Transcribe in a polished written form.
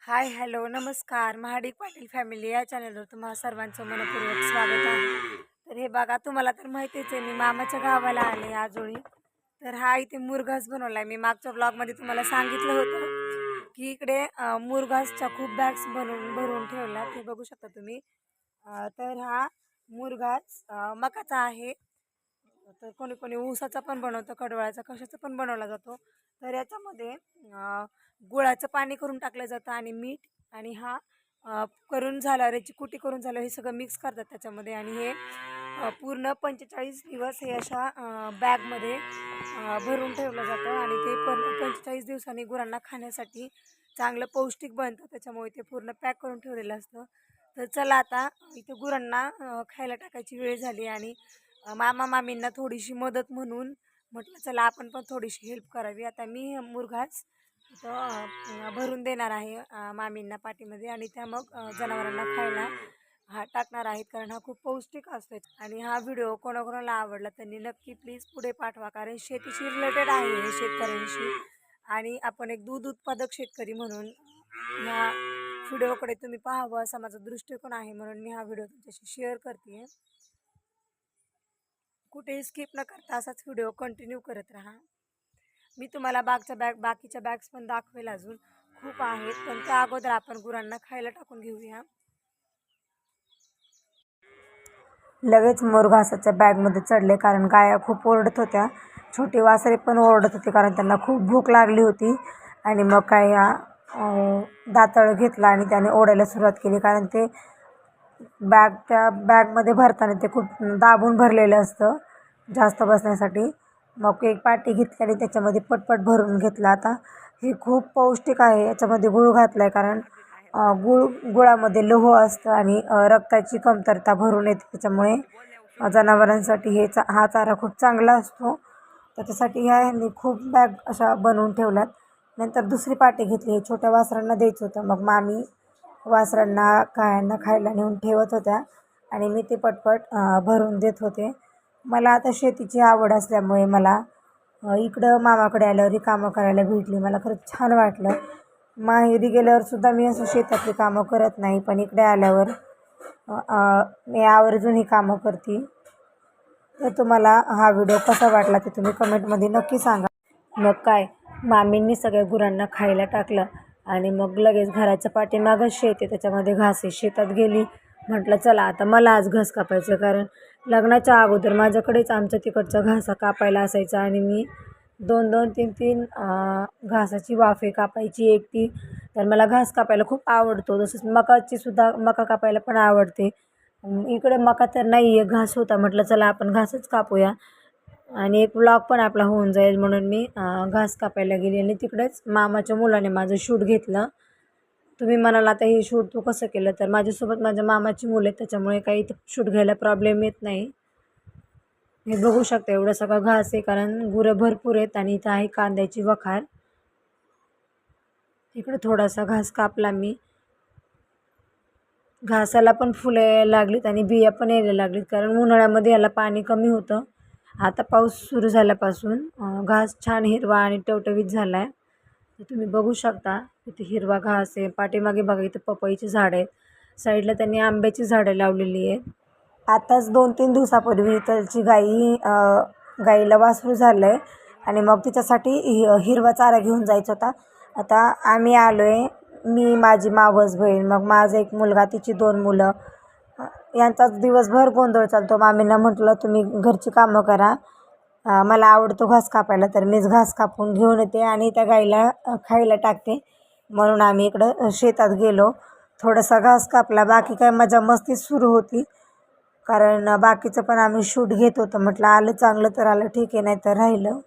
Hi hello नमस्कार. Mahadik Patil family या चॅनलवर तुम्हा सर्वांचं मनपूर्वक स्वागत आहे. तर हे बघा, तुम्हाला तर माहितीच आहे, मी मामाच्या गावाला आले आजोळी. तर हा इथे मुरघास बनवला आहे. मी मागच्या ब्लॉगमध्ये तुम्हाला सांगितलं होतं की इकडे मुरघासच्या खूप बॅग्स भरून ठेवल्या, ते बघू शकता तुम्ही. तर हा मुरघास मकाचा आहे. तर कोणी कोणी ऊसाचा पण बनवतं, कडवळाचा, कशाचा पण बनवला जातो. तर याच्यामध्ये गुळाचं पाणी करून टाकलं जातं आणि मीठ आणि हा करून झाल्यावर याची कुटी करून झाल्यावर हे सगळं मिक्स करतात त्याच्यामध्ये. आणि हे पूर्ण 45 दिवस हे अशा बॅगमध्ये भरून ठेवलं जातं आणि ते 45 दिवसांनी गुरांना खाण्यासाठी चांगलं पौष्टिक बनतं, त्याच्यामुळे ते पूर्ण पॅक करून ठेवलेलं असतं. तर चला आता इथे गुरांना खायला टाकायची वेळ झाली आणि मामा मामींना थोडीशी मदत म्हणून म्हटलं चला आपण पण थोडीशी हेल्प करावी. आता मी मुरघास इथं भरून देणार आहे मामींना पाठीमध्ये आणि त्या मग जनावरांना खायला टाकणार आहेत, कारण हा खूप पौष्टिक असतो. आणि हा व्हिडिओ कोणाकोणाला आवडला त्यांनी नक्की प्लीज पुढे पाठवा, कारण शेतीशी रिलेटेड आहे हे, शेतकऱ्यांशी. आणि आपण एक दूध उत्पादक शेतकरी म्हणून ह्या व्हिडिओकडे तुम्ही पाहावं असा माझा दृष्टिकोन आहे, म्हणून मी हा व्हिडिओ तुमच्याशी शेअर करते. कुठेही स्किप न करता असाच व्हिडिओ कंटिन्यू करत राहा. मी तुम्हाला बाकीच्या बॅग्स पण दाखवेल, अजून खूप आहेत, पण त्या अगोदर आपण गुरांना खायला टाकून घेऊया. लगेच मुरघासाच्या बॅगमध्ये चढले, कारण गाया खूप ओरडत होत्या. छोटी वासरे पण ओरडत होती, कारण त्यांना खूप भूक लागली होती. आणि मग काय दातळ घेतला आणि त्याने ओढायला सुरुवात केली, कारण ते त्या बॅगमध्ये भरताना ते खूप दाबून भरलेलं असतं जास्त बसण्यासाठी. मग एक पाटी घेतली आणि त्याच्यामध्ये पटपट भरून घेतला. आता हे खूप पौष्टिक आहे, याच्यामध्ये गूळ घातला आहे, कारण गुळामध्ये लोह असतं आणि रक्ताची कमतरता भरून येते, त्याच्यामुळे जनावरांसाठी हा चारा खूप चांगला असतो. त्याच्यासाठी ह्यांनी खूप बॅग अशा बनवून ठेवल्यात. नंतर दुसरी पाटी घेतली, हे छोट्या वासरांना द्यायचं होतं. मग मामी वासरांना गायांना खायला नेऊन ठेवत होत्या आणि मी ते पटपट भरून देत होते. मला आता शेतीची आवड असल्यामुळे मला इकडं मामाकडे आल्यावर ही कामं करायला भेटली, मला खरंच छान वाटलं. माहेरी गेल्यावर सुद्धा मी असं शेतातली कामं करत नाही, पण इकडे आल्यावर मी आवर्जून ही कामं करते. तर तुम्हाला हा व्हिडिओ कसा वाटला ते तुम्ही कमेंटमध्ये नक्की सांगा. मग काय, मामींनी सगळ्या गुरांना खायला टाकलं आणि मग लगेच घराच्या पाठीमागच शेत आहे, त्याच्यामध्ये घास आहे, शेतात गेली. म्हटलं चला आता मला आज घास कापायचं, कारण लग्नाच्या अगोदर माझ्याकडेच आमच्या तिकडचा घासा कापायला असायचा आणि मी 2-2, 3-3 घासाची वाफे कापायची एकटी. तर मला घास कापायला खूप आवडतो, तसंच मका कापायला पण आवडते. इकडे मका तर नाही आहे, घास होता, म्हटलं चला आपण घासच कापूया आणि एक व्लॉग पण आपला होऊन जाईल, म्हणून मी घास कापायला गेली. आणि तिकडेच मामाच्या मुलाने माझं शूट घेतलं. तुम्ही म्हणाल आता हे शूट तू कसं केलं, तर माझ्यासोबत माझ्या मामाची मुलं आहेत, त्याच्यामुळे काही शूट घ्यायला प्रॉब्लेम येत नाही. हे बघू शकता, एवढं सगळं घास आहे, कारण गुरं भरपूर आहेत. आणि इथं आहे कांद्याची वखार. इकडे थोडासा घास कापला मी. घासाला पण फुलं यायला लागलीत आणि बिया पण यायला लागलीत, कारण उन्हाळ्यामध्ये याला पाणी कमी होतं. आता पाऊस सुरू झाल्यापासून घास छान हिरवा आणि टवटवीत झाला आहे. तर तुम्ही बघू शकता इथे हिरवा घास आहे. पाठीमागे बघा, इथं पपईची झाडं आहेत, साईडला त्यांनी आंब्याची झाडं लावलेली आहेत. आताच 2-3 दिवसापूर्वी इथलची गाईला वासरू झालं आहे आणि मग तिच्यासाठी हिरवा चारा घेऊन जायचा होता. आता आम्ही आलो आहे, मी, माझी मावस बहीण, मग माझा एक मुलगा, तिची 2 मुलं. यांचाच दिवसभर गोंधळ चालतो. मामींना म्हटलं तुम्ही घरची कामं करा, मला आवडतो घास कापायला, तर मीच घास कापून घेऊन येते आणि त्या गाईला खायला टाकते. म्हणून आम्ही इकडं शेतात गेलो, थोडासा घास कापला. बाकी काय मजा मस्ती सुरू होती, कारण बाकीचं पण आम्ही शूट घेत होतो. म्हटलं आलं चांगलं तर आलं, ठीक आहे, नाही तर राहिलं.